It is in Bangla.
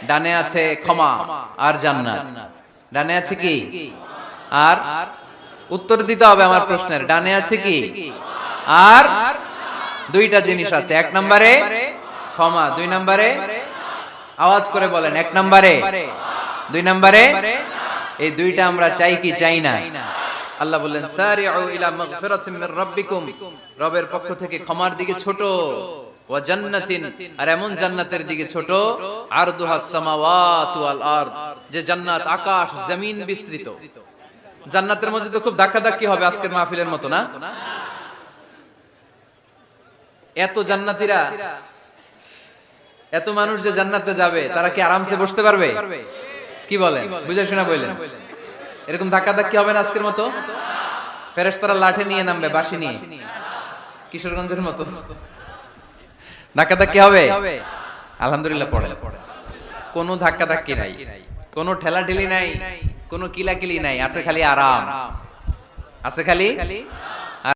ডানে আছে ক্ষমা আর জান্নাত। ডানে আছে কি? আর উত্তর দিতে হবে আমার প্রশ্নের। ডানে আছে কি? আর দুইটা জিনিস আছে। এক নম্বরে ক্ষমা, দুই নম্বরে আওয়াজ করে বলেন, এক নম্বরে, দুই নম্বরে। এই দুইটা আমরা চাই কি চাই না? আল্লাহ বললেন সারিউ ইলা মাগফিরাতিন মির রাব্বিকুম, রবের পক্ষ থেকে ক্ষমার দিকে ছোট, ওয়া জান্নাতিন, আর এমন জান্নাতের দিকে ছোট, আরদুহাস সামাওয়াতু ওয়াল আরদ, যে জান্নাত আকাশ জমিন বিস্তৃত। জান্নাতের মধ্যে তো খুব ধাক্কাধাক্কি হবে আজকের মাহফিলের মতো না? এত জান্নাতীরা, এত মানুষ যে জান্নাতে যাবে, তারা কি আরামসে বসতে পারবে? কি বলেন? বুঝে শোনা বললেন। এরকম ধাক্কাধাক্কি হবে না আজকের মতো? ফেরেশতারা লাঠি নিয়ে নামবে, বাঁশি নিয়ে, কিশোরগঞ্জের মতো ধাক্কাধাক্কি হবে? আলহামদুলিল্লাহ পড়ে। কোনো ধাক্কাধাক্কি নাই, কোনো ঠেলাঠেলি নাই, কোনো কিলাকিলি নাই, আছে খালি আরাম, আছে খালি